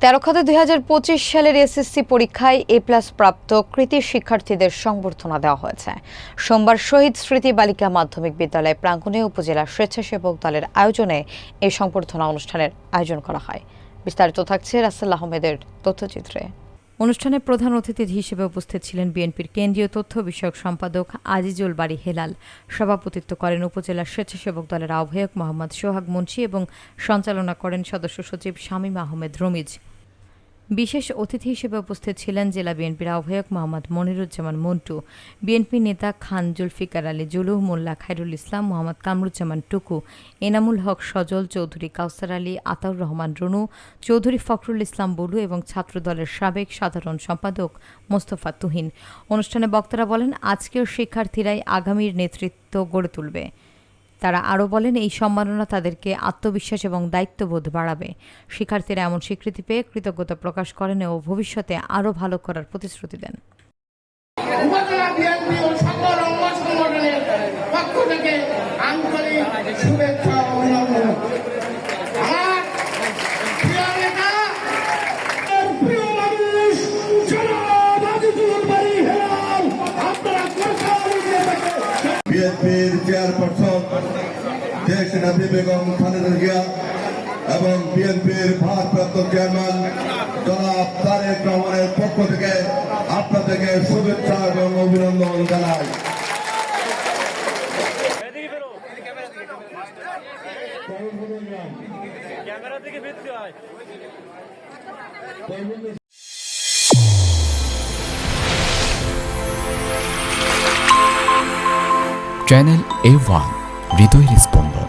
13 খাতে 2025 সালের এসএসসি পরীক্ষায় এ+ প্রাপ্ত কৃতী শিক্ষার্থীদের সংবর্ধনা দেওয়া হয়েছে। সোমবার শহীদ স্মৃতি বালিকা মাধ্যমিক বিদ্যালয় প্রাঙ্গণে উপজেলা স্বেচ্ছাসেবক দলের আয়োজনে এই সংবর্ধনা অনুষ্ঠানের আয়োজন করা হয়। বিস্তারিত থাকছে রাসেল আহমেদের তথ্যচিত্রে। অনুষ্ঠানে প্রধান অতিথি হিসেবে উপস্থিত ছিলেন বিএনপির কেন্দ্রীয় তথ্য বিষয়ক সম্পাদক আজিজুল বারী হেলাল। সভাপতিত্ব করেন উপজেলা স্বেচ্ছাসেবক দলের আহ্বায়ক মোহাম্মদ সোহাগ মুন্সী এবং সঞ্চালনা করেন সদস্য সচিব শামীম আহমেদ রমিজ। বিশেষ অতিথি হিসেবে উপস্থিত ছিলেন জেলা বিএনপির আহ্বায়ক মোহাম্মদ মনিরুজ্জামান মন্টু, বিএনপি নেতা খান জুলফিকার আলী জুলুহ, মোল্লা খায়রুল ইসলাম, মোহাম্মদ কামরুজ্জামান টুকু, এনামুল হক সজল, চৌধুরী কাউসার আলী, আতাউর রহমান রুনু, চৌধুরী ফখরুল ইসলাম বুলু এবং ছাত্রদলের সাবেক সাধারণ সম্পাদক মোস্তফা তুহিন। অনুষ্ঠানে বক্তারা বলেন, আজকের শিক্ষার্থীরাই আগামীর নেতৃত্ব গড়ে তুলবে। তারা আরও বলেন, এই সম্মাননা তাদেরকে আত্মবিশ্বাস এবং দায়িত্ববোধ বাড়াবে। শিক্ষার্থীরা এমন স্বীকৃতি পেয়ে কৃতজ্ঞতা প্রকাশ করেন ও ভবিষ্যতে আরও ভালো করার প্রতিশ্রুতি দেন। বিএনপির চেয়ারপারসন দেশনেত্রী বেগম খালেদা জিয়া এবং বিএনপির ভারপ্রাপ্ত চেয়ারম্যান জনাব তারেক রহমানের পক্ষ থেকে আপনাদেরকে শুভেচ্ছা এবং অভিনন্দন জানাই। চ্যানেল A1 হৃদয়ের স্পন্দন।